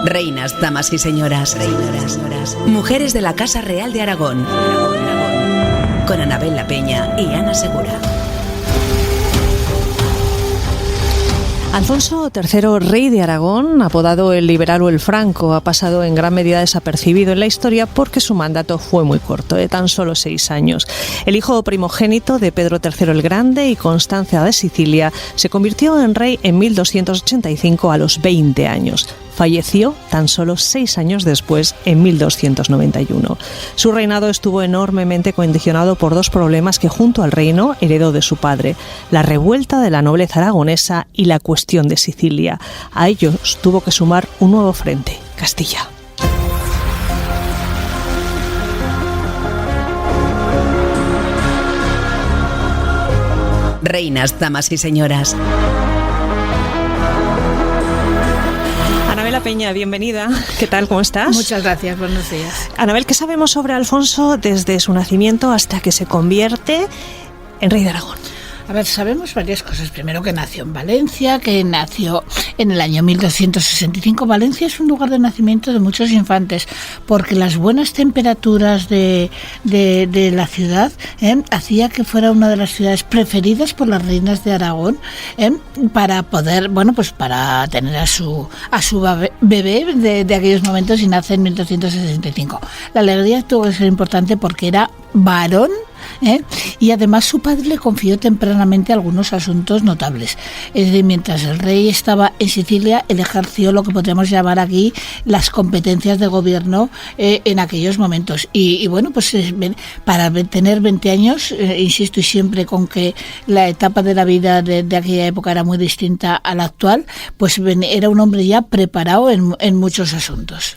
Reinas, damas y señoras, mujeres de la Casa Real de Aragón, con Anabel La Peña y Ana Segura. Alfonso III, rey de Aragón, apodado el liberal o el franco, ha pasado en gran medida desapercibido en la historia porque su mandato fue muy corto, de tan solo 6 años. El hijo primogénito de Pedro III el Grande y Constanza de Sicilia se convirtió en rey en 1285 a los 20 años. Falleció tan solo 6 años después, en 1291. Su reinado estuvo enormemente condicionado por 2 problemas que junto al reino heredó de su padre: la revuelta de la nobleza aragonesa y la cuestión de Sicilia. A ellos tuvo que sumar un nuevo frente: Castilla. Reinas, damas y señoras. Anabel La Peña, bienvenida. ¿Qué tal? ¿Cómo estás? Muchas gracias, buenos días. Anabel, ¿qué sabemos sobre Alfonso desde su nacimiento hasta que se convierte en rey de Aragón? A ver, sabemos varias cosas. Primero, que nació en Valencia, que nació en el año 1265. Valencia es un lugar de nacimiento de muchos infantes, porque las buenas temperaturas de la ciudad hacía que fuera una de las ciudades preferidas por las reinas de Aragón para poder, para tener a su bebé de aquellos momentos, y nace en 1265. La alegría tuvo que ser importante porque era varón, y además su padre le confió tempranamente algunos asuntos notables. Es decir, mientras el rey estaba en Sicilia, él ejerció lo que podríamos llamar aquí las competencias de gobierno en aquellos momentos. Y para tener 20 años, insisto y siempre con que la etapa de la vida de aquella época era muy distinta a la actual, pues era un hombre ya preparado en muchos asuntos.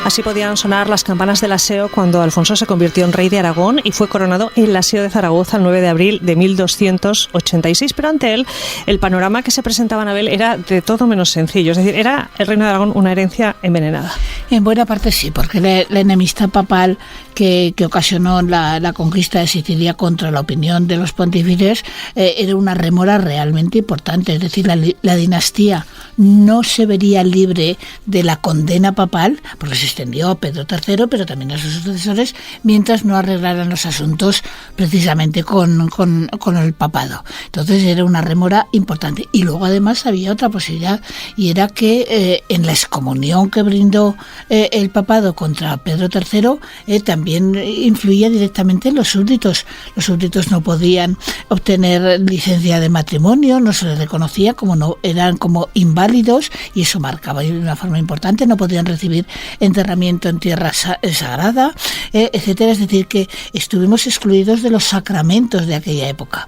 Así podían sonar las campanas del aseo cuando Alfonso se convirtió en rey de Aragón y fue coronado en el aseo de Zaragoza el 9 de abril de 1286. Pero ante él, el panorama que se presentaba, Anabel, era de todo menos sencillo. Es decir, era el reino de Aragón una herencia envenenada. En buena parte sí, porque la enemistad papal que ocasionó la conquista de Sicilia contra la opinión de los pontífices era una rémora realmente importante. Es decir, la dinastía no se vería libre de la condena papal, porque se extendió a Pedro III, pero también a sus sucesores, mientras no arreglaran los asuntos precisamente con el papado. Entonces era una rémora importante. Y luego además había otra posibilidad, y era que en la excomunión que brindó el papado contra Pedro III también influía directamente en los súbditos. Los súbditos no podían obtener licencia de matrimonio, no se les reconocía, eran como inválidos, y eso marcaba de una forma importante. No podían recibir enterramiento en tierra sagrada, etcétera. Es decir, que estuvimos excluidos de los sacramentos de aquella época,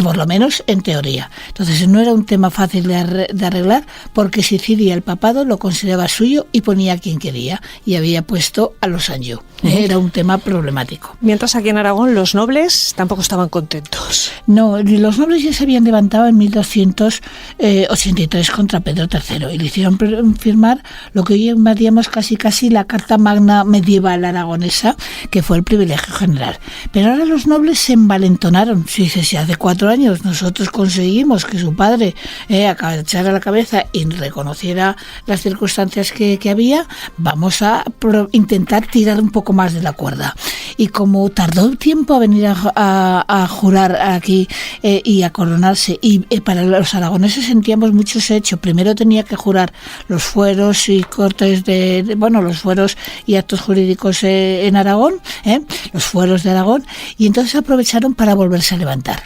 por lo menos en teoría. Entonces no era un tema fácil de arreglar, porque Sicilia, el papado, lo consideraba suyo y ponía a quien quería, y había puesto a los Anjou. Era un tema problemático. Mientras aquí en Aragón los nobles tampoco estaban contentos. No, los nobles ya se habían levantado en 1283 contra Pedro III y le hicieron firmar lo que hoy llamaríamos casi la Carta Magna medieval aragonesa, que fue el privilegio general. Pero ahora los nobles se envalentonaron. Si hace 4 años nosotros conseguimos que su padre agachara la cabeza y reconociera las circunstancias que había, vamos a intentar tirar un poco más de la cuerda. Y como tardó tiempo a venir a jurar aquí y a coronarse, y para los aragoneses sentíamos mucho ese hecho. Primero tenía que jurar los fueros y cortes los fueros y actos jurídicos en Aragón, los fueros de Aragón, y entonces aprovecharon para volverse a levantar,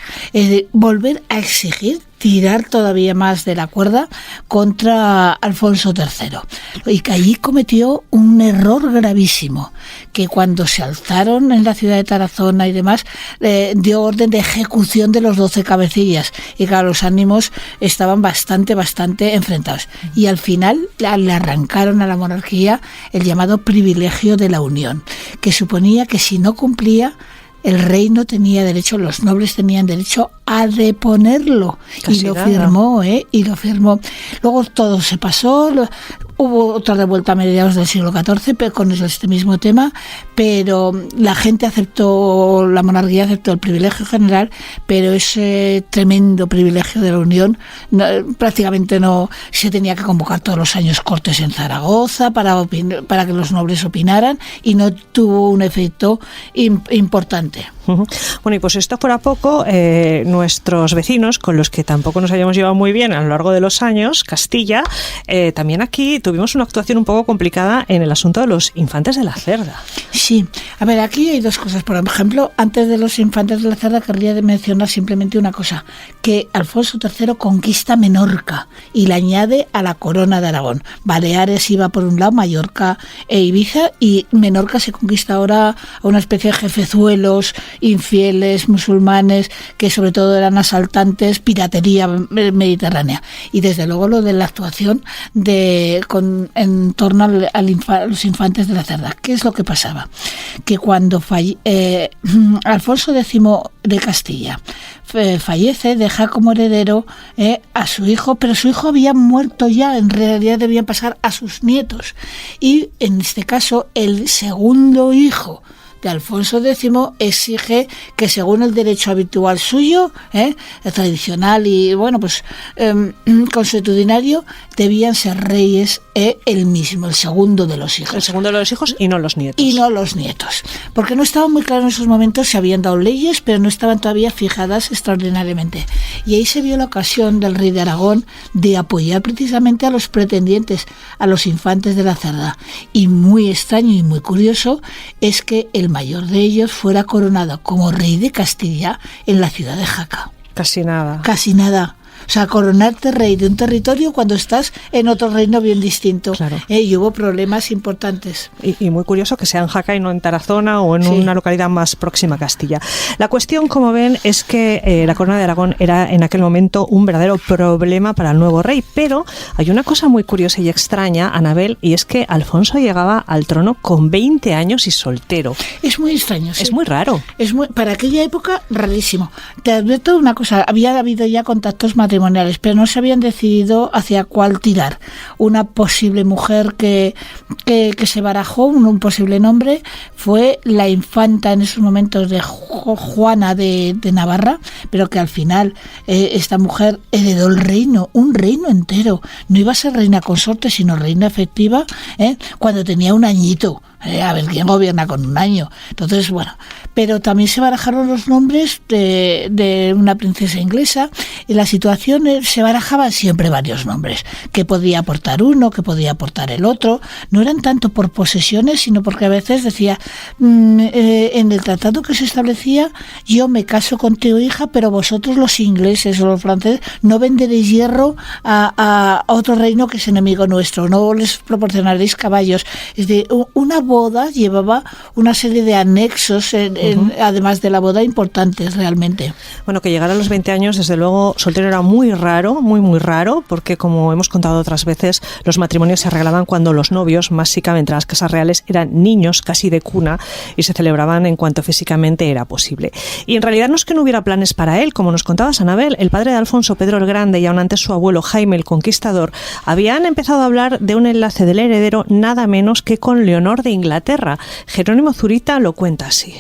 volver a exigir tirar todavía más de la cuerda contra Alfonso III. Y que allí cometió un error gravísimo, que cuando se alzaron en la ciudad de Tarazona y demás, dio orden de ejecución de los 12 cabecillas. Y claro, los ánimos estaban bastante enfrentados. Y al final le arrancaron a la monarquía el llamado privilegio de la unión, que suponía que si no cumplía, el rey no tenía derecho, los nobles tenían derecho a deponerlo. Casi y lo nada. firmó, y lo firmó. Luego todo se pasó. Hubo otra revuelta a mediados del siglo XIV con este mismo tema, pero la gente aceptó, la monarquía aceptó el privilegio general, pero ese tremendo privilegio de la unión prácticamente no se tenía que convocar todos los años cortes en Zaragoza para que los nobles opinaran, y no tuvo un efecto importante. Bueno, y pues esto fuera poco, nuestros vecinos, con los que tampoco nos hayamos llevado muy bien a lo largo de los años, Castilla, también aquí tuvimos una actuación un poco complicada en el asunto de los infantes de la Cerda. Sí, a ver, aquí hay dos cosas. Por ejemplo, antes de los infantes de la Cerda querría mencionar simplemente una cosa, que Alfonso III conquista Menorca y la añade a la corona de Aragón. Baleares iba por un lado, Mallorca e Ibiza, y Menorca se conquista ahora a una especie de jefezuelos infieles, musulmanes, que sobre todo eran asaltantes, piratería mediterránea. Y desde luego lo de la actuación en torno a los infantes de la Cerda. ¿Qué es lo que pasaba? Que cuando Alfonso X de Castilla fallece, deja como heredero a su hijo, pero su hijo había muerto ya, en realidad debían pasar a sus nietos. Y en este caso, el segundo hijo de Alfonso X exige que, según el derecho habitual suyo, el tradicional y consuetudinario, debían ser reyes el mismo, el segundo de los hijos. El segundo de los hijos y no los nietos. Y no los nietos. Porque no estaba muy claro en esos momentos, se habían dado leyes, pero no estaban todavía fijadas extraordinariamente. Y ahí se vio la ocasión del rey de Aragón de apoyar precisamente a los pretendientes, a los infantes de la Cerda. Y muy extraño y muy curioso es que el mayor de ellos fuera coronado como rey de Castilla en la ciudad de Jaca. Casi nada. Casi nada. O sea, coronarte rey de un territorio cuando estás en otro reino bien distinto. Claro. Y hubo problemas importantes. Y muy curioso que sea en Jaca y no en Tarazona o en una localidad más próxima a Castilla. La cuestión, como ven, es que la corona de Aragón era en aquel momento un verdadero problema para el nuevo rey. Pero hay una cosa muy curiosa y extraña, Anabel, y es que Alfonso llegaba al trono con 20 años y soltero. Es muy extraño, sí. Es muy raro. Para aquella época, rarísimo. Te advierto una cosa, había habido ya contactos matrimoniales, pero no se habían decidido hacia cuál tirar. Una posible mujer que se barajó, un posible nombre, fue la infanta en esos momentos de Juana de Navarra, pero que al final esta mujer heredó el reino, un reino entero. No iba a ser reina consorte, sino reina efectiva, cuando tenía un añito. A ver quién gobierna con un año. Entonces, bueno, pero también se barajaron los nombres de una princesa inglesa, y la situación se barajaban siempre varios nombres, que podía aportar uno, que podía aportar el otro. No eran tanto por posesiones, sino porque a veces decía, en el tratado que se establecía, yo me caso con tu hija, pero vosotros los ingleses o los franceses no venderéis hierro a otro reino que es enemigo nuestro, no les proporcionaréis caballos. Es decir, una boda llevaba una serie de anexos, además de la boda, importantes realmente. Bueno, que llegar a los 20 años, desde luego, soltero era muy raro, muy, muy raro, porque como hemos contado otras veces, los matrimonios se arreglaban cuando los novios, básicamente las casas reales, eran niños casi de cuna y se celebraban en cuanto físicamente era posible. Y en realidad no es que no hubiera planes para él, como nos contabas, Anabel, el padre de Alfonso, Pedro el Grande, y aún antes su abuelo Jaime el Conquistador, habían empezado a hablar de un enlace del heredero nada menos que con Leonor de Inglaterra. Jerónimo Zurita lo cuenta así.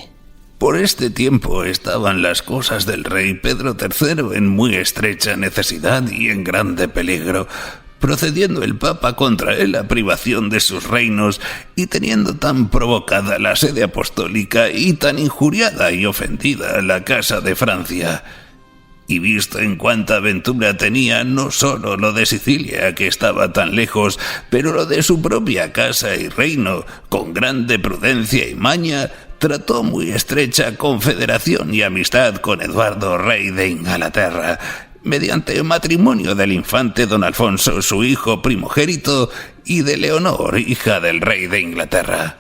Por este tiempo estaban las cosas del rey Pedro III en muy estrecha necesidad y en grande peligro, procediendo el Papa contra él a privación de sus reinos y teniendo tan provocada la sede apostólica y tan injuriada y ofendida la Casa de Francia. Y visto en cuánta aventura tenía no sólo lo de Sicilia, que estaba tan lejos, pero lo de su propia casa y reino, con grande prudencia y maña, trató muy estrecha confederación y amistad con Eduardo, rey de Inglaterra, mediante el matrimonio del infante don Alfonso, su hijo primogénito, y de Leonor, hija del rey de Inglaterra.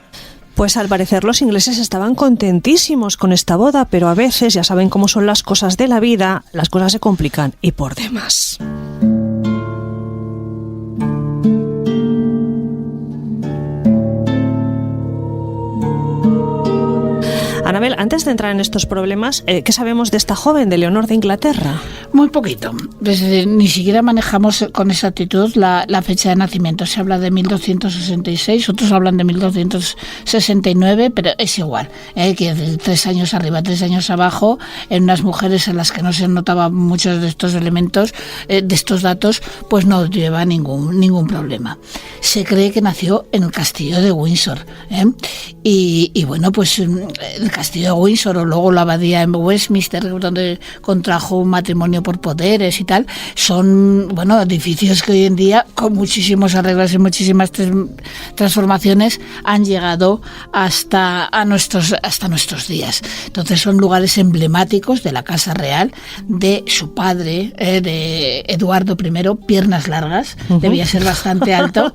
Pues al parecer los ingleses estaban contentísimos con esta boda, pero a veces, ya saben cómo son las cosas de la vida, las cosas se complican y por demás. Anabel, antes de entrar en estos problemas, ¿qué sabemos de esta joven, de Leonor de Inglaterra? Muy poquito. Ni siquiera manejamos con exactitud la fecha de nacimiento. Se habla de 1266, otros hablan de 1269, pero es igual. Que 3 años arriba, 3 años abajo, en unas mujeres en las que no se notaban muchos de estos elementos, de estos datos, pues no lleva ningún problema. Se cree que nació en el castillo de Windsor. Y bueno, pues el castillo de Windsor o luego la abadía en Westminster, donde contrajo un matrimonio por poderes y tal, son edificios que hoy en día, con muchísimos arreglos y muchísimas transformaciones, han llegado hasta nuestros días. Entonces son lugares emblemáticos de la Casa Real, de su padre, de Eduardo I, piernas largas, debía ser bastante alto,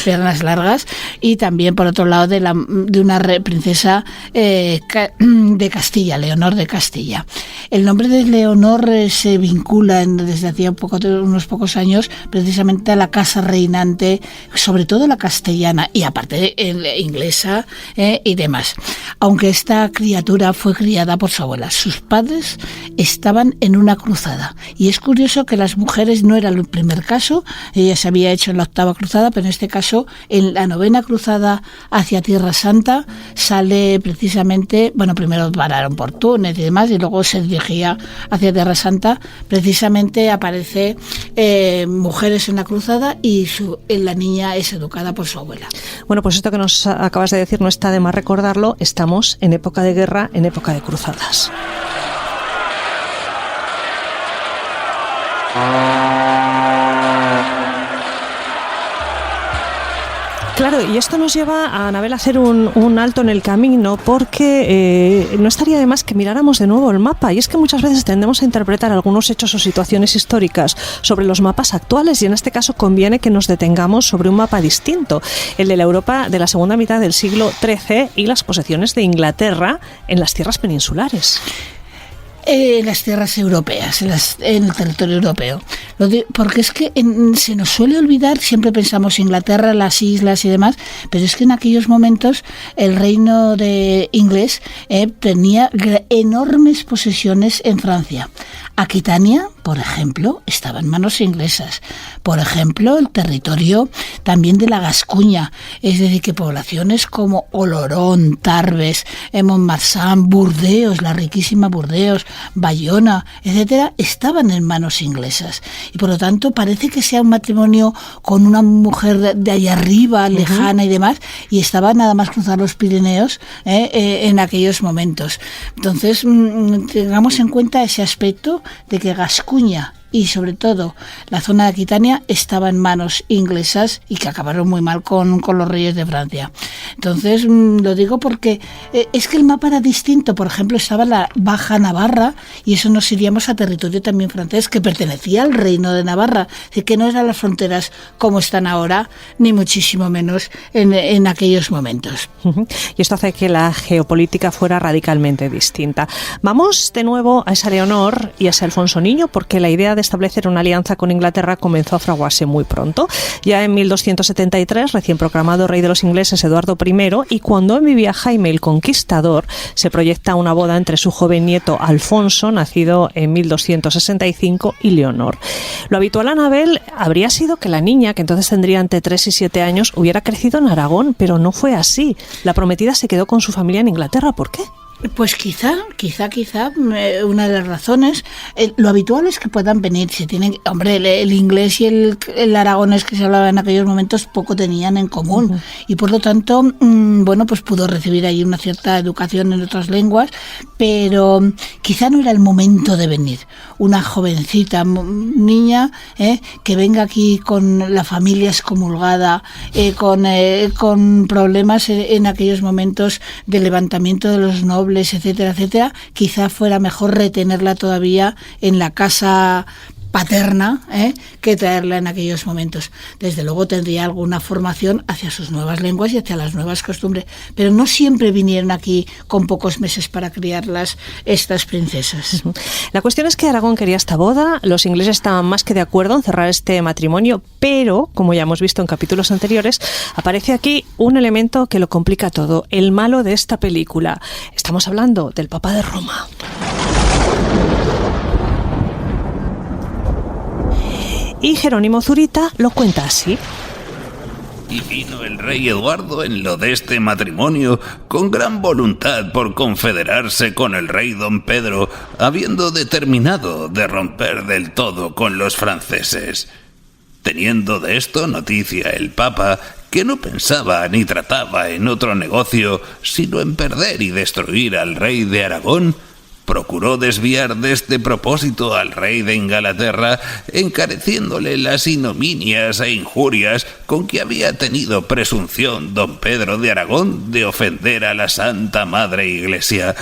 piernas largas, y también por otro lado de una princesa de Castilla, Leonor de Castilla. El nombre de Leonor se vincula desde hacía unos pocos años precisamente a la casa reinante, sobre todo la castellana y aparte inglesa y demás. Aunque esta criatura fue criada por su abuela, sus padres estaban en una cruzada, y es curioso que las mujeres no era el primer caso. Ella se había hecho en la 8ª cruzada, pero en este caso en la 9ª cruzada hacia Tierra Santa sale precisamente, primero pararon por Túnez y demás, y luego se dirigía hacia Tierra Santa. Precisamente aparece mujeres en la cruzada y la niña es educada por su abuela. Bueno, pues esto que nos acabas de decir no está de más recordarlo. Estamos en época de guerra, en época de cruzadas. Claro, y esto nos lleva a Anabel a hacer un alto en el camino, porque no estaría de más que miráramos de nuevo el mapa. Y es que muchas veces tendemos a interpretar algunos hechos o situaciones históricas sobre los mapas actuales, y en este caso conviene que nos detengamos sobre un mapa distinto, el de la Europa de la segunda mitad del siglo XIII y las posesiones de Inglaterra en las tierras peninsulares. En las tierras europeas, en el territorio europeo. Porque es que se nos suele olvidar, siempre pensamos Inglaterra, las islas y demás, pero es que en aquellos momentos el reino de inglés tenía enormes posesiones en Francia. Aquitania, por ejemplo, estaba en manos inglesas. Por ejemplo, el territorio también de la Gascuña, es decir, que poblaciones como Olorón, Tarbes, Montmarsan, Burdeos, la riquísima Burdeos, Bayona, etcétera, estaban en manos inglesas. Y por lo tanto parece que sea un matrimonio con una mujer de allá arriba, lejana y demás, y estaba nada más cruzar los Pirineos en aquellos momentos. Entonces, tengamos en cuenta ese aspecto de que Gascuña y sobre todo la zona de Aquitania estaba en manos inglesas y que acabaron muy mal con los reyes de Francia. Entonces lo digo porque es que el mapa era distinto. Por ejemplo, estaba la Baja Navarra, y eso nos iríamos a territorio también francés que pertenecía al reino de Navarra, así que no eran las fronteras como están ahora, ni muchísimo menos en aquellos momentos. Y esto hace que la geopolítica fuera radicalmente distinta. Vamos de nuevo a esa Leonor y a ese Alfonso Niño, porque la idea de establecer una alianza con Inglaterra comenzó a fraguarse muy pronto. Ya en 1273, recién proclamado rey de los ingleses Eduardo I, y cuando vivía Jaime el Conquistador, se proyecta una boda entre su joven nieto Alfonso, nacido en 1265, y Leonor. Lo habitual, Anabel, habría sido que la niña, que entonces tendría entre 3 y 7 años, hubiera crecido en Aragón, pero no fue así. La prometida se quedó con su familia en Inglaterra. ¿Por qué? Pues quizá una de las razones, lo habitual es que puedan venir, el inglés y el aragonés que se hablaba en aquellos momentos poco tenían en común, y por lo tanto, pues pudo recibir ahí una cierta educación en otras lenguas, pero quizá no era el momento de venir. Una jovencita niña que venga aquí con la familia excomulgada, con problemas en aquellos momentos de levantamiento de los nobles, etcétera, etcétera, quizá fuera mejor retenerla todavía en la casa paterna que traerla en aquellos momentos. Desde luego tendría alguna formación hacia sus nuevas lenguas y hacia las nuevas costumbres, pero no siempre vinieron aquí con pocos meses para criarlas estas princesas. La cuestión es que Aragón quería esta boda, los ingleses estaban más que de acuerdo en cerrar este matrimonio, pero, como ya hemos visto en capítulos anteriores, aparece aquí un elemento que lo complica todo, el malo de esta película. Estamos hablando del Papa de Roma. Y Jerónimo Zurita lo cuenta así. Y vino el rey Eduardo en lo de este matrimonio con gran voluntad por confederarse con el rey don Pedro, habiendo determinado de romper del todo con los franceses. Teniendo de esto noticia el Papa, que no pensaba ni trataba en otro negocio, sino en perder y destruir al rey de Aragón, procuró desviar de este propósito al rey de Inglaterra, encareciéndole las ignominias e injurias con que había tenido presunción don Pedro de Aragón de ofender a la Santa Madre Iglesia,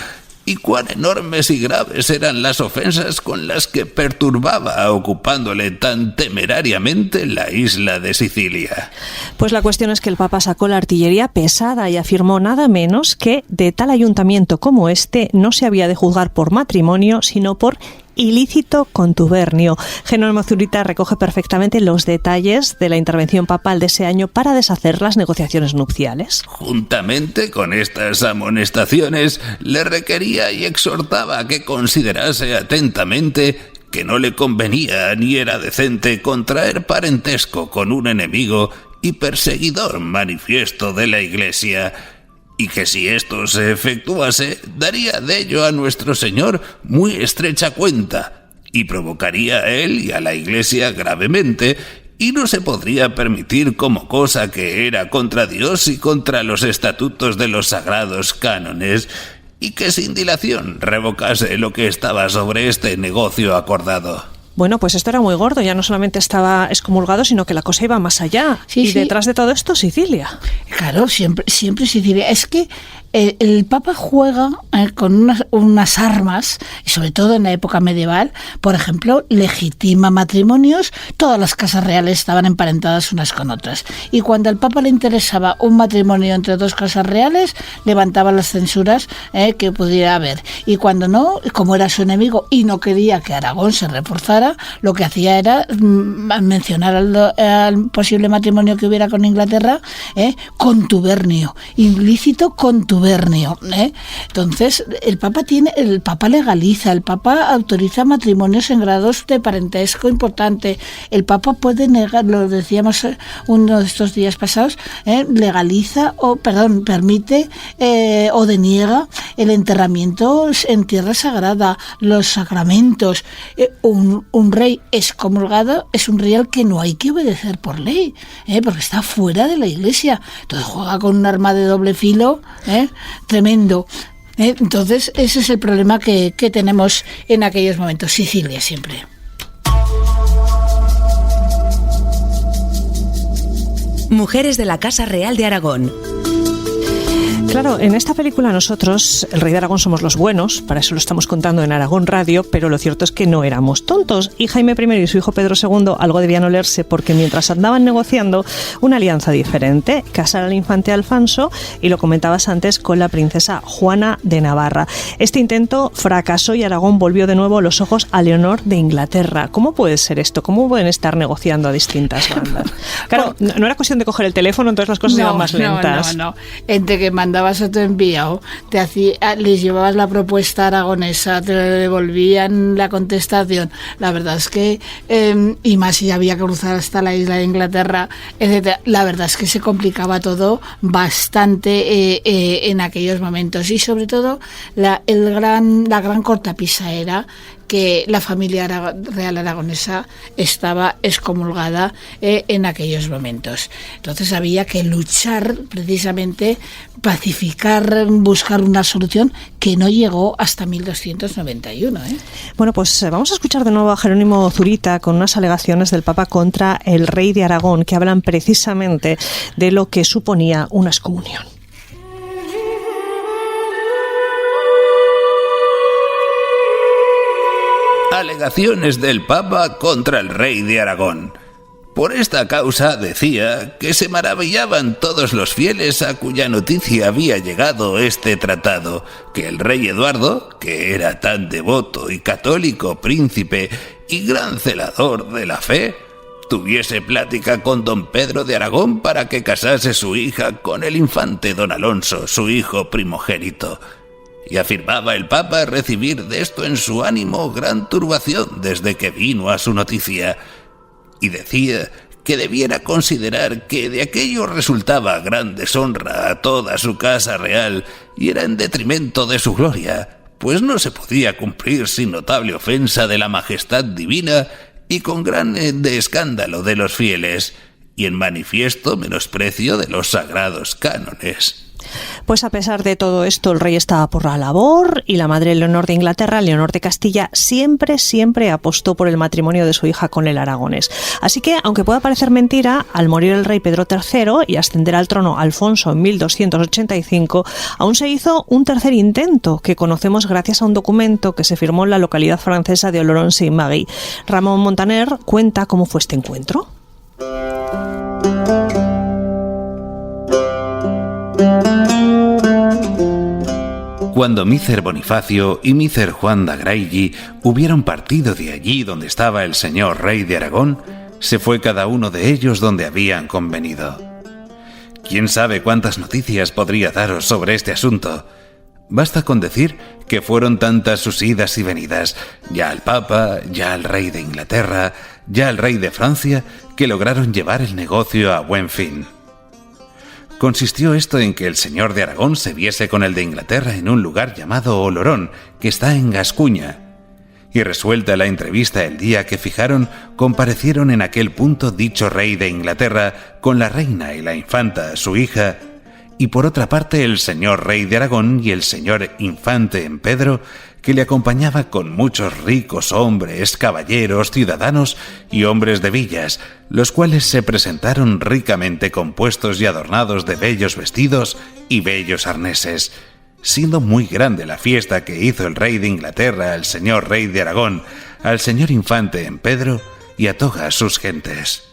y cuán enormes y graves eran las ofensas con las que perturbaba, ocupándole tan temerariamente la isla de Sicilia. Pues la cuestión es que el Papa sacó la artillería pesada y afirmó nada menos que de tal ayuntamiento como este no se había de juzgar por matrimonio, sino por ilícito contubernio. Jerónimo Zurita recoge perfectamente los detalles de la intervención papal de ese año para deshacer las negociaciones nupciales. Juntamente con estas amonestaciones, le requería y exhortaba a que considerase atentamente que no le convenía ni era decente contraer parentesco con un enemigo y perseguidor manifiesto de la Iglesia, y que si esto se efectuase, daría de ello a nuestro Señor muy estrecha cuenta, y provocaría a él y a la Iglesia gravemente, y no se podría permitir como cosa que era contra Dios y contra los estatutos de los sagrados cánones, y que sin dilación revocase lo que estaba sobre este negocio acordado. Bueno, pues esto era muy gordo, ya no solamente estaba excomulgado, sino que la cosa iba más allá. Sí, y detrás de todo esto, Sicilia. Claro, siempre Sicilia. Es que el Papa juega con unas armas, y sobre todo en la época medieval, por ejemplo, legitima matrimonios, todas las casas reales estaban emparentadas unas con otras. Y cuando al Papa le interesaba un matrimonio entre dos casas reales, levantaba las censuras que pudiera haber. Y cuando no, como era su enemigo y no quería que Aragón se reforzara, lo que hacía era mencionar al posible matrimonio que hubiera con Inglaterra, contubernio, ilícito contubernio. Entonces el Papa legaliza, el Papa autoriza matrimonios en grados de parentesco importante, el Papa puede negar, lo decíamos uno de estos días pasados, permite o deniega el enterramiento en tierra sagrada, los sacramentos. Un rey excomulgado es un rey al que no hay que obedecer por ley, porque está fuera de la Iglesia. Entonces juega con un arma de doble filo, tremendo. Entonces ese es el problema que tenemos en aquellos momentos. Sicilia siempre. Mujeres de la Casa Real de Aragón. Claro, en esta película nosotros, el rey de Aragón, somos los buenos, para eso lo estamos contando en Aragón Radio, pero lo cierto es que no éramos tontos. Y Jaime I y su hijo Pedro II algo debían olerse, porque mientras andaban negociando una alianza diferente, casar al infante Alfonso, y lo comentabas antes, con la princesa Juana de Navarra. Este intento fracasó y Aragón volvió de nuevo los ojos a Leonor de Inglaterra. ¿Cómo puede ser esto? ¿Cómo pueden estar negociando a distintas bandas? Claro, no era cuestión de coger el teléfono, entonces las cosas iban más lentas. No. Entre que mandabas a tu enviado, les llevabas la propuesta aragonesa, te devolvían la contestación. La verdad es que, y más si había que cruzar hasta la isla de Inglaterra, etcétera, la verdad es que se complicaba todo bastante en aquellos momentos. Y sobre todo, la gran cortapisa era que la familia real aragonesa estaba excomulgada en aquellos momentos. Entonces había que luchar precisamente, pacificar, buscar una solución que no llegó hasta 1291. Bueno, pues vamos a escuchar de nuevo a Jerónimo Zurita con unas alegaciones del Papa contra el rey de Aragón que hablan precisamente de lo que suponía una excomunión. alegaciones del Papa contra el rey de Aragón. Por esta causa decía que se maravillaban todos los fieles a cuya noticia había llegado este tratado, que el rey Eduardo, que era tan devoto y católico príncipe y gran celador de la fe, tuviese plática con don Pedro de Aragón para que casase su hija con el infante don Alonso, su hijo primogénito. Y afirmaba el Papa recibir de esto en su ánimo gran turbación desde que vino a su noticia, y decía que debiera considerar que de aquello resultaba gran deshonra a toda su casa real y era en detrimento de su gloria, pues no se podía cumplir sin notable ofensa de la majestad divina y con gran escándalo de los fieles, y en manifiesto menosprecio de los sagrados cánones. Pues a pesar de todo esto, el rey estaba por la labor y la madre Leonor de Inglaterra, Leonor de Castilla, siempre apostó por el matrimonio de su hija con el aragonés. Así que, aunque pueda parecer mentira, al morir el rey Pedro III y ascender al trono Alfonso en 1285, aún se hizo un tercer intento que conocemos gracias a un documento que se firmó en la localidad francesa de Oloron-Saint-Marie. Ramón Montaner cuenta cómo fue este encuentro. Cuando Mícer Bonifacio y Mícer Juan de Agraigy hubieron partido de allí donde estaba el señor rey de Aragón, se fue cada uno de ellos donde habían convenido. ¿Quién sabe cuántas noticias podría daros sobre este asunto? Basta con decir que fueron tantas sus idas y venidas, ya al Papa, ya al rey de Inglaterra, ya al rey de Francia, que lograron llevar el negocio a buen fin. Consistió esto en que el señor de Aragón se viese con el de Inglaterra en un lugar llamado Olorón, que está en Gascuña. Y resuelta la entrevista el día que fijaron, comparecieron en aquel punto dicho rey de Inglaterra con la reina y la infanta, su hija, y por otra parte el señor rey de Aragón y el señor infante en Pedro, que le acompañaba con muchos ricos hombres, caballeros, ciudadanos y hombres de villas, los cuales se presentaron ricamente compuestos y adornados de bellos vestidos y bellos arneses, siendo muy grande la fiesta que hizo el rey de Inglaterra al señor rey de Aragón, al señor infante en Pedro y a todas sus gentes.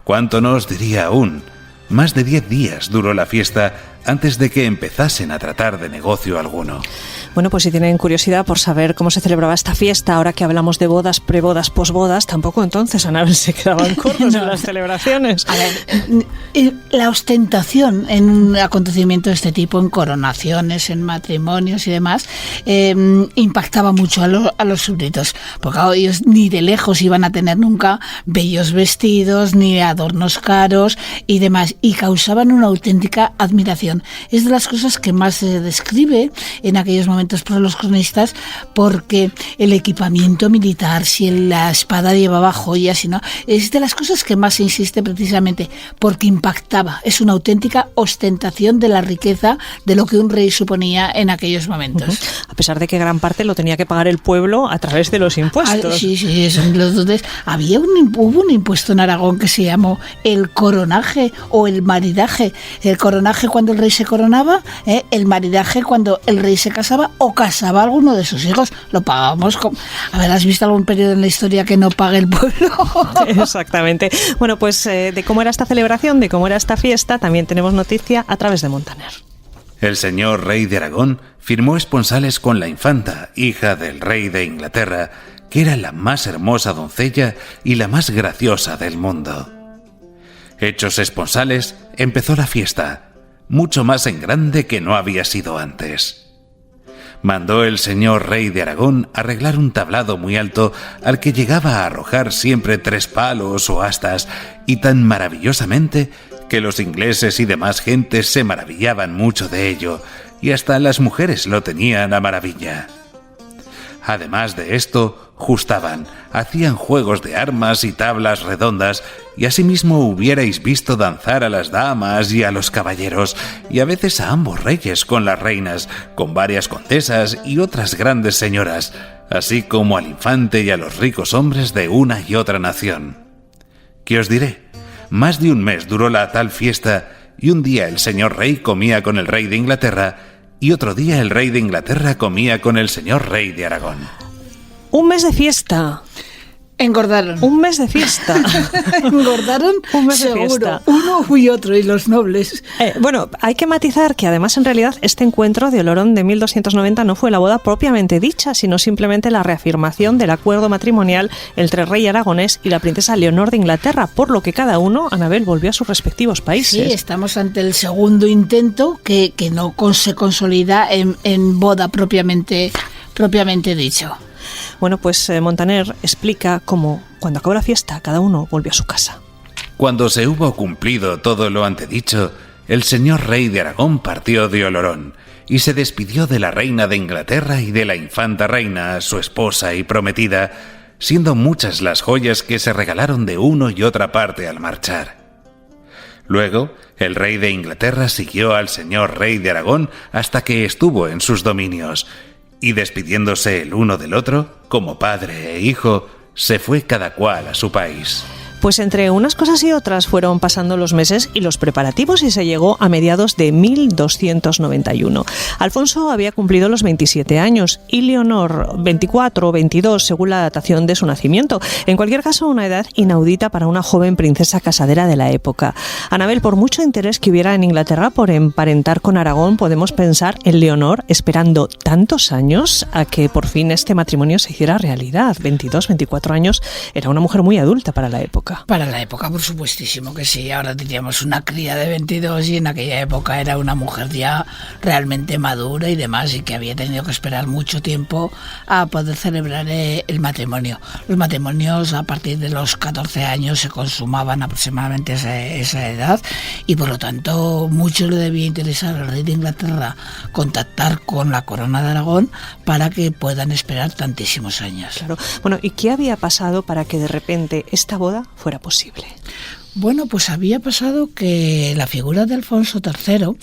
¿Cuánto no os diría aún? Más de 10 días duró la fiesta antes de que empezasen a tratar de negocio alguno. Bueno, pues si tienen curiosidad por saber cómo se celebraba esta fiesta, ahora que hablamos de bodas, prebodas, posbodas, tampoco entonces, Anabel, se quedaban cortos en las celebraciones. A ver, la ostentación en un acontecimiento de este tipo, en coronaciones, en matrimonios y demás, impactaba mucho a los súbditos, porque ellos ni de lejos iban a tener nunca bellos vestidos, ni adornos caros y demás, y causaban una auténtica admiración. Es de las cosas que más se describe en aquellos momentos por los cronistas, porque el equipamiento militar, si la espada llevaba joyas, si no, es de las cosas que más se insiste precisamente, porque impactaba. Es una auténtica ostentación de la riqueza de lo que un rey suponía en aquellos momentos. A pesar de que gran parte lo tenía que pagar el pueblo a través de los impuestos. Sí, entonces hubo un impuesto en Aragón que se llamó el coronaje o el maridaje. El coronaje cuando el rey se coronaba, el maridaje cuando el rey se casaba o casaba a alguno de sus hijos. Lo pagábamos con... A ver, ¿has visto algún periodo en la historia que no pague el pueblo? Exactamente. Bueno, pues de cómo era esta celebración, de cómo era esta fiesta, también tenemos noticia a través de Montaner. El señor rey de Aragón firmó esponsales con la infanta, hija del rey de Inglaterra, que era la más hermosa doncella y la más graciosa del mundo. Hechos esponsales, empezó la fiesta, mucho más en grande que no había sido antes. Mandó el señor rey de Aragón arreglar un tablado muy alto al que llegaba a arrojar siempre 3 palos o astas, y tan maravillosamente que los ingleses y demás gentes se maravillaban mucho de ello, y hasta las mujeres lo tenían a maravilla. Además de esto, justaban, hacían juegos de armas y tablas redondas, y asimismo hubierais visto danzar a las damas y a los caballeros, y a veces a ambos reyes con las reinas, con varias condesas y otras grandes señoras, así como al infante y a los ricos hombres de una y otra nación. ¿Qué os diré? Más de un mes duró la tal fiesta, y un día el señor rey comía con el rey de Inglaterra, y otro día el rey de Inglaterra comía con el señor rey de Aragón. Un mes de fiesta. Engordaron. Un mes de fiesta. Engordaron Un mes de seguro. fiesta. Uno y otro, y los nobles. Bueno, hay que matizar que además en realidad este encuentro de Olorón de 1290 no fue la boda propiamente dicha, sino simplemente la reafirmación del acuerdo matrimonial entre el rey aragonés y la princesa Leonor de Inglaterra, por lo que cada uno, Anabel, volvió a sus respectivos países. Sí, estamos ante el segundo intento que no se consolida en boda propiamente dicho. Bueno, pues Montaner explica cómo, cuando acabó la fiesta, cada uno volvió a su casa. Cuando se hubo cumplido todo lo antedicho, el señor rey de Aragón partió de Olorón y se despidió de la reina de Inglaterra y de la infanta reina, su esposa y prometida, siendo muchas las joyas que se regalaron de uno y otra parte al marchar. Luego, el rey de Inglaterra siguió al señor rey de Aragón hasta que estuvo en sus dominios, y despidiéndose el uno del otro, como padre e hijo, se fue cada cual a su país. Pues entre unas cosas y otras fueron pasando los meses y los preparativos y se llegó a mediados de 1291. Alfonso había cumplido los 27 años y Leonor 24 o 22 según la datación de su nacimiento. En cualquier caso, una edad inaudita para una joven princesa casadera de la época. Anabel, por mucho interés que hubiera en Inglaterra por emparentar con Aragón, podemos pensar en Leonor esperando tantos años a que por fin este matrimonio se hiciera realidad. 22, 24 años, era una mujer muy adulta para la época. Para la época, por supuestísimo que sí. Ahora diríamos una cría de 22 y en aquella época era una mujer ya realmente madura y demás, y que había tenido que esperar mucho tiempo a poder celebrar el matrimonio. Los matrimonios a partir de los 14 años se consumaban aproximadamente esa edad, y por lo tanto mucho le debía interesar al rey de Inglaterra contactar con la corona de Aragón para que puedan esperar tantísimos años. Claro. Bueno, ¿y qué había pasado para que de repente esta boda fuera posible? Bueno, pues había pasado que la figura de Alfonso III,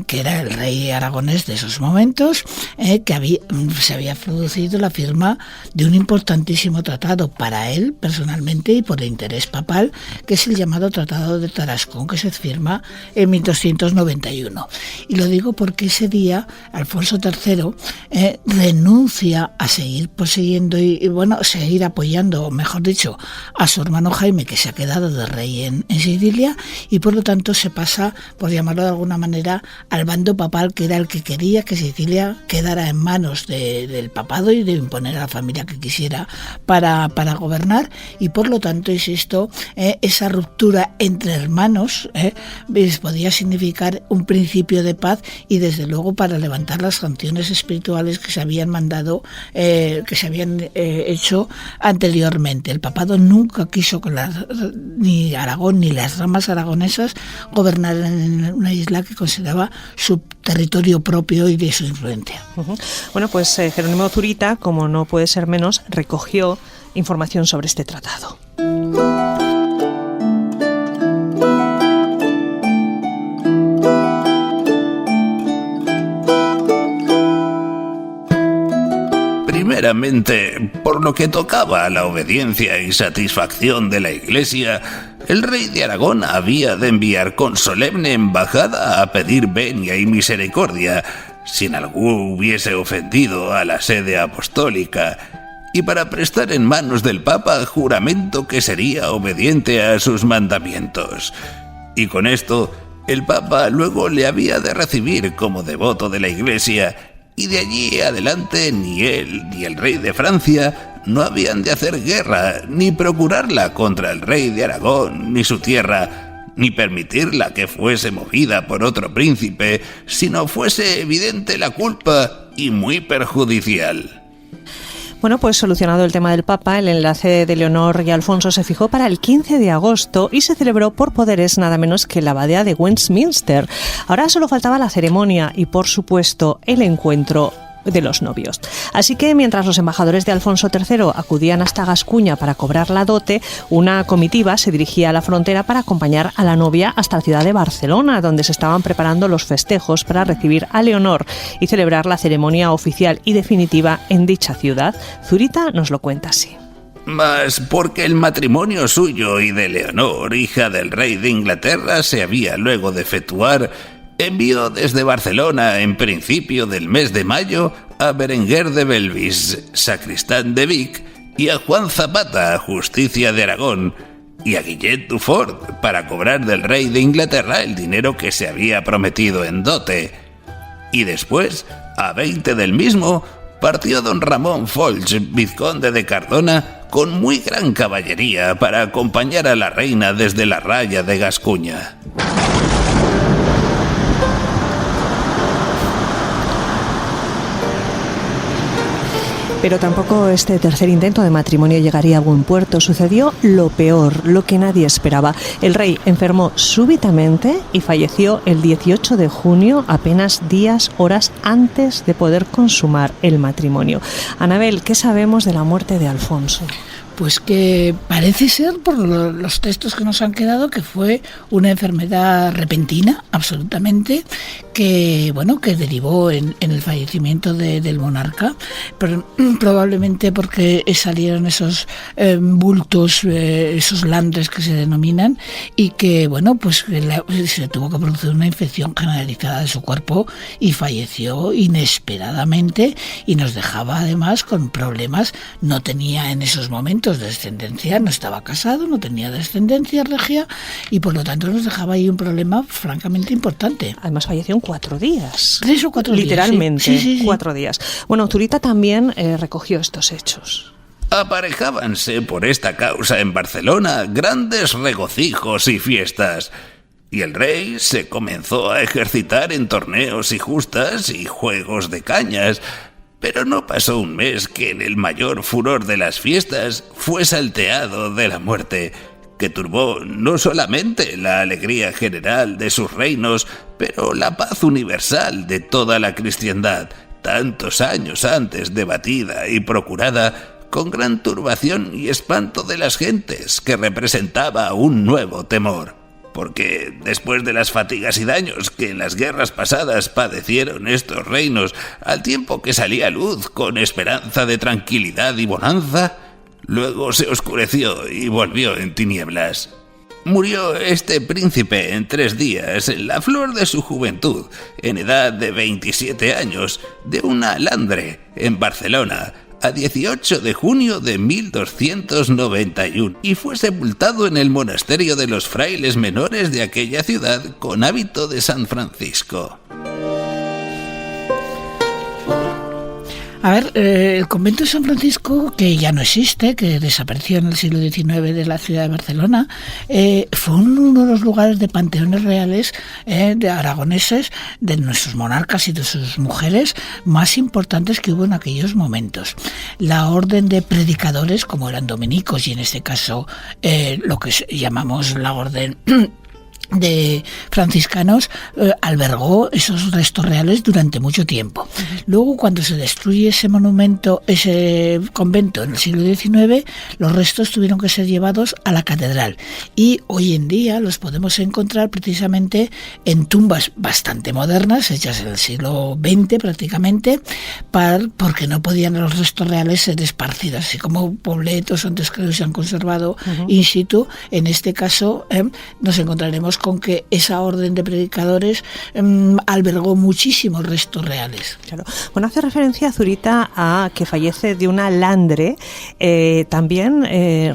que era el rey aragonés de esos momentos, se había producido la firma de un importantísimo tratado para él personalmente y por el interés papal, que es el llamado Tratado de Tarascón, que se firma en 1291. Y lo digo porque ese día Alfonso III renuncia a seguir poseyendo y seguir apoyando, mejor dicho, a su hermano Jaime, que se ha quedado de rey en Sicilia, y por lo tanto se pasa, por llamarlo de alguna manera, al bando papal, que era el que quería que Sicilia quedara en manos del papado y de imponer a la familia que quisiera para gobernar. Y por lo tanto, insisto, esa ruptura entre hermanos podía significar un principio de paz y desde luego para levantar las sanciones espirituales que se habían mandado, que se habían hecho anteriormente. El papado nunca quiso con ni Aragón ni las ramas aragonesas gobernar en una isla que consideraba su territorio propio y de su influencia. Uh-huh. Bueno, pues Jerónimo Zurita, como no puede ser menos, recogió información sobre este tratado. Primeramente, por lo que tocaba a la obediencia y satisfacción de la Iglesia, el rey de Aragón había de enviar con solemne embajada a pedir venia y misericordia, si en algún hubiese ofendido a la sede apostólica, y para prestar en manos del Papa juramento que sería obediente a sus mandamientos. Y con esto, el Papa luego le había de recibir como devoto de la Iglesia, y de allí adelante ni él ni el rey de Francia no habían de hacer guerra, ni procurarla contra el rey de Aragón, ni su tierra, ni permitirla que fuese movida por otro príncipe, si no fuese evidente la culpa y muy perjudicial. Bueno, pues solucionado el tema del Papa, el enlace de Leonor y Alfonso se fijó para el 15 de agosto y se celebró por poderes nada menos que la abadía de Westminster. Ahora solo faltaba la ceremonia y, por supuesto, el encuentro de los novios. Así que mientras los embajadores de Alfonso III acudían hasta Gascuña para cobrar la dote, una comitiva se dirigía a la frontera para acompañar a la novia hasta la ciudad de Barcelona, donde se estaban preparando los festejos para recibir a Leonor y celebrar la ceremonia oficial y definitiva en dicha ciudad. Zurita nos lo cuenta así. Mas porque el matrimonio suyo y de Leonor, hija del rey de Inglaterra, se había luego de efectuar, envió desde Barcelona, en principio del mes de mayo, a Berenguer de Belvis, sacristán de Vic, y a Juan Zapata, justicia de Aragón, y a Guillet Dufort, para cobrar del rey de Inglaterra el dinero que se había prometido en dote. Y después, a 20 del mismo, partió don Ramón Folch, vizconde de Cardona, con muy gran caballería para acompañar a la reina desde la raya de Gascuña. Pero tampoco este tercer intento de matrimonio llegaría a buen puerto. Sucedió lo peor, lo que nadie esperaba. El rey enfermó súbitamente y falleció el 18 de junio, apenas horas antes de poder consumar el matrimonio. Anabel, ¿qué sabemos de la muerte de Alfonso? Pues que parece ser, por los textos que nos han quedado, que fue una enfermedad repentina, absolutamente, que derivó en el fallecimiento del monarca, pero probablemente porque salieron esos bultos, esos landres que se denominan, y que se tuvo que producir una infección generalizada de su cuerpo y falleció inesperadamente, y nos dejaba además con problemas. No tenía en esos momentos descendencia, no estaba casado, no tenía descendencia regia, y por lo tanto nos dejaba ahí un problema francamente importante. Además falleció en 4 días. 3 o 4 días. Literalmente, sí. 4 días. Bueno, Zurita también recogió estos hechos. Aparejábanse por esta causa en Barcelona grandes regocijos y fiestas, y el rey se comenzó a ejercitar en torneos y justas y juegos de cañas. Pero no pasó un mes que en el mayor furor de las fiestas fue salteado de la muerte, que turbó no solamente la alegría general de sus reinos, pero la paz universal de toda la cristiandad, tantos años antes debatida y procurada, con gran turbación y espanto de las gentes, que representaba un nuevo temor. Porque después de las fatigas y daños que en las guerras pasadas padecieron estos reinos, al tiempo que salía a luz con esperanza de tranquilidad y bonanza, luego se oscureció y volvió en tinieblas. Murió este príncipe en 3 días, en la flor de su juventud, en edad de 27 años, de una landre, en Barcelona, a 18 de junio de 1291, y fue sepultado en el monasterio de los frailes menores de aquella ciudad con hábito de San Francisco. A ver, el convento de San Francisco, que ya no existe, que desapareció en el siglo XIX de la ciudad de Barcelona, fue uno de los lugares de panteones reales de aragoneses, de nuestros monarcas y de sus mujeres, más importantes que hubo en aquellos momentos. La orden de predicadores, como eran dominicos, y en este caso lo que llamamos la orden de franciscanos, albergó esos restos reales durante mucho tiempo. Luego, cuando se destruye ese monumento, ese convento en el siglo XIX, los restos tuvieron que ser llevados a la catedral, y hoy en día los podemos encontrar precisamente en tumbas bastante modernas, hechas en el siglo XX prácticamente, porque no podían los restos reales ser esparcidos, así como pobletos antes que se han conservado in situ. En este caso nos encontraremos con que esa orden de predicadores albergó muchísimos restos reales. Claro. Bueno, hace referencia Zurita a que fallece de una landre. También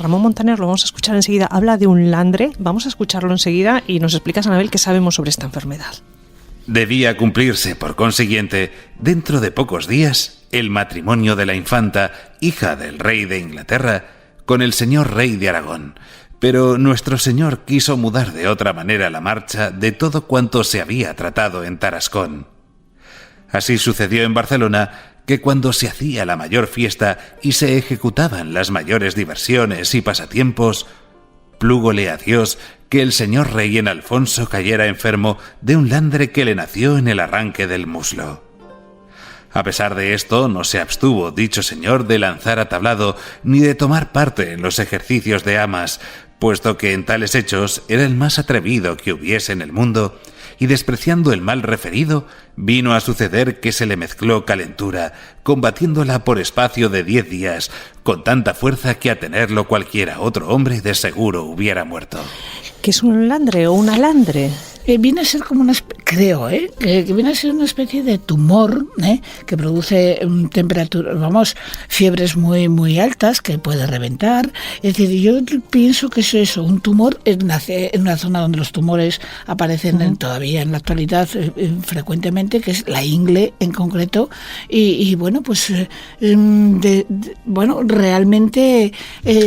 Ramón Montaner, lo vamos a escuchar enseguida, habla de un landre. Vamos a escucharlo enseguida y nos explicas, Anabel, qué sabemos sobre esta enfermedad. Debía cumplirse, por consiguiente, dentro de pocos días, el matrimonio de la infanta, hija del rey de Inglaterra, con el señor rey de Aragón. Pero nuestro señor quiso mudar de otra manera la marcha de todo cuanto se había tratado en Tarascón. Así sucedió en Barcelona, que cuando se hacía la mayor fiesta y se ejecutaban las mayores diversiones y pasatiempos, plúgole a Dios que el señor rey en Alfonso cayera enfermo de un landre que le nació en el arranque del muslo. A pesar de esto, no se abstuvo dicho señor de lanzar a tablado ni de tomar parte en los ejercicios de amas, puesto que en tales hechos era el más atrevido que hubiese en el mundo, y despreciando el mal referido, vino a suceder que se le mezcló calentura, combatiéndola por espacio de 10 días, con tanta fuerza que a tenerlo cualquiera otro hombre de seguro hubiera muerto. ¿Qué es un landre o un alandre? Viene a ser como que viene a ser una especie de tumor que produce fiebres muy muy altas que puede reventar. Es decir, yo pienso que es eso, un tumor en una zona donde los tumores aparecen todavía en la actualidad frecuentemente, que es la ingle en concreto, y bueno, pues realmente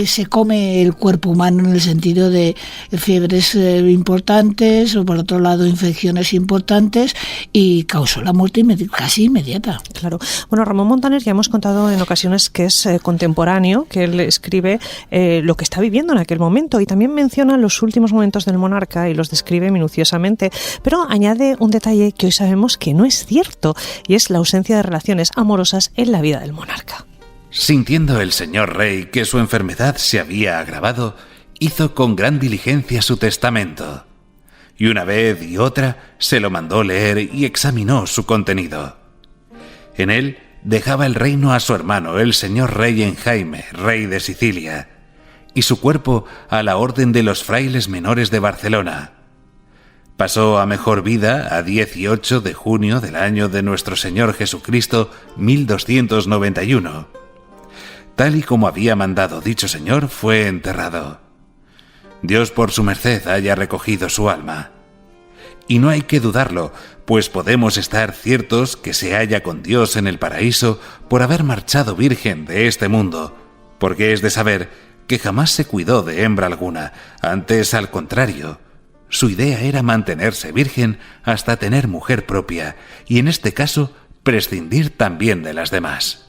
se come el cuerpo humano en el sentido de fiebres importantes, o por otro lado infecciones importantes, y causó la muerte casi inmediata. Claro. Bueno, Ramón Montaner ya hemos contado en ocasiones que es contemporáneo, que él escribe lo que está viviendo en aquel momento, y también menciona los últimos momentos del monarca y los describe minuciosamente, pero añade un detalle que hoy sabemos que no es cierto, y es la ausencia de relaciones amorosas en la vida del monarca. Sintiendo el señor rey que su enfermedad se había agravado, hizo con gran diligencia su testamento, y una vez y otra se lo mandó leer y examinó su contenido. En él dejaba el reino a su hermano, el señor rey Jaime, rey de Sicilia, y su cuerpo a la orden de los frailes menores de Barcelona. Pasó a mejor vida a 18 de junio del año de nuestro Señor Jesucristo, 1291. Tal y como había mandado dicho señor, fue enterrado. Dios por su merced haya recogido su alma. Y no hay que dudarlo, pues podemos estar ciertos que se halla con Dios en el paraíso por haber marchado virgen de este mundo, porque es de saber que jamás se cuidó de hembra alguna, antes al contrario. Su idea era mantenerse virgen hasta tener mujer propia, y en este caso prescindir también de las demás.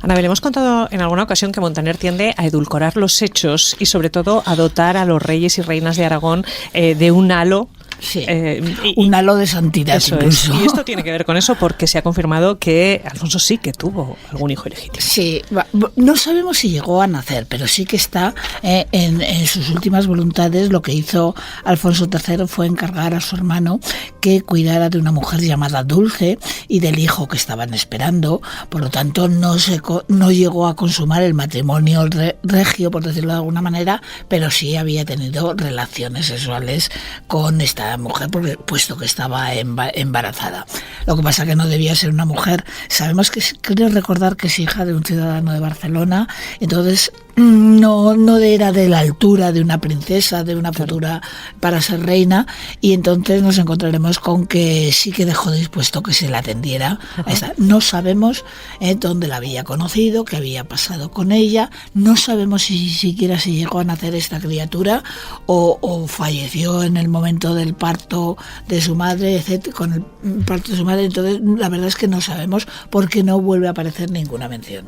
Anabel, hemos contado en alguna ocasión que Montaner tiende a edulcorar los hechos y sobre todo a dotar a los reyes y reinas de Aragón de un halo. Sí, un halo de santidad. Eso incluso. Es. Y esto tiene que ver con eso porque se ha confirmado que Alfonso sí que tuvo algún hijo ilegítimo. Sí, no sabemos si llegó a nacer, pero sí que está en sus últimas voluntades. Lo que hizo Alfonso III fue encargar a su hermano que cuidara de una mujer llamada Dulce y del hijo que estaban esperando. Por lo tanto, no llegó a consumar el matrimonio regio, por decirlo de alguna manera, pero sí había tenido relaciones sexuales con esta mujer, puesto que estaba embarazada. Lo que pasa que no debía ser una mujer. Sabemos que, creo recordar que es hija de un ciudadano de Barcelona, entonces no era de la altura de una princesa, de una futura para ser reina, y entonces nos encontraremos con que sí que dejó dispuesto que se la atendiera. No sabemos dónde la había conocido, qué había pasado con ella, no sabemos si siquiera si llegó a nacer esta criatura o falleció en el momento del parto de su madre, etc., con el parto de su madre. Entonces la verdad es que no sabemos porque no vuelve a aparecer ninguna mención.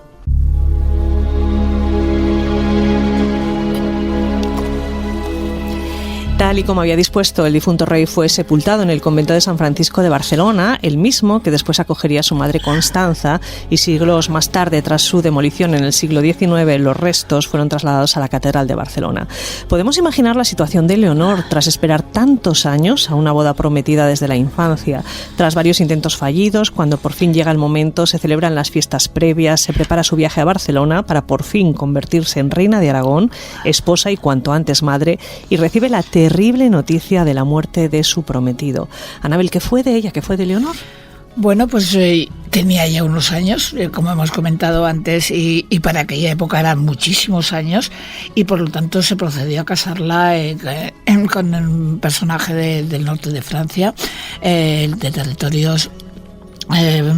Tal y como había dispuesto, el difunto rey fue sepultado en el convento de San Francisco de Barcelona, el mismo que después acogería a su madre Constanza, y siglos más tarde, tras su demolición en el siglo XIX, los restos fueron trasladados a la Catedral de Barcelona. Podemos imaginar la situación de Leonor tras esperar tantos años a una boda prometida desde la infancia. Tras varios intentos fallidos, cuando por fin llega el momento, se celebran las fiestas previas, se prepara su viaje a Barcelona para por fin convertirse en reina de Aragón, esposa y cuanto antes madre, y recibe la terrible noticia de la muerte de su prometido. Anabel, ¿qué fue de ella? ¿Qué fue de Leonor? Bueno, pues tenía ya unos años, como hemos comentado antes, y para aquella época eran muchísimos años, y por lo tanto se procedió a casarla con un personaje del norte de Francia, de territorios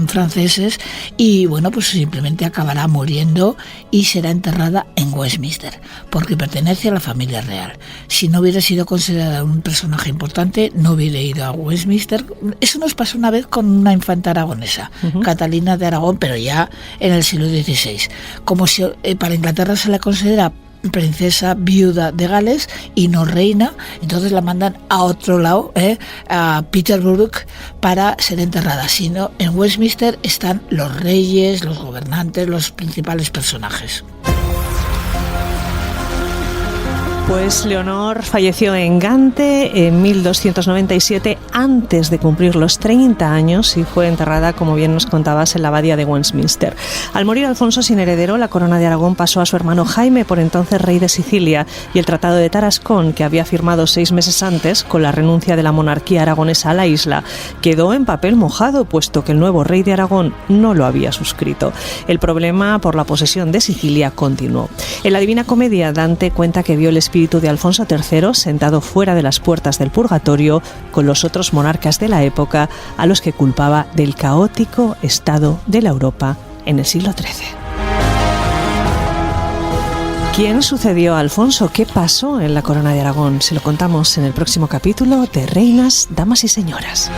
franceses, y bueno, pues simplemente acabará muriendo y será enterrada en Westminster porque pertenece a la familia real. Si no hubiera sido considerada un personaje importante, no hubiera ido a Westminster. Eso nos pasó una vez con una infanta aragonesa, Catalina de Aragón, pero ya en el siglo XVI. Como si para Inglaterra se la considera princesa viuda de Gales y no reina, entonces la mandan a otro lado, a Peterborough, para ser enterrada. Sino en Westminster están los reyes, los gobernantes, los principales personajes. Pues Leonor falleció en Gante en 1297, antes de cumplir los 30 años, y fue enterrada, como bien nos contabas, en la abadía de Westminster. Al morir Alfonso sin heredero, la corona de Aragón pasó a su hermano Jaime, por entonces rey de Sicilia, y el Tratado de Tarascón, que había firmado 6 meses antes, con la renuncia de la monarquía aragonesa a la isla, quedó en papel mojado, puesto que el nuevo rey de Aragón no lo había suscrito. El problema por la posesión de Sicilia continuó. En la Divina Comedia, Dante cuenta que vio el espíritu de Alfonso III sentado fuera de las puertas del purgatorio con los otros monarcas de la época, a los que culpaba del caótico estado de la Europa en el siglo XIII. ¿Quién sucedió a Alfonso? ¿Qué pasó en la corona de Aragón? Se lo contamos en el próximo capítulo de Reinas, Damas y Señoras.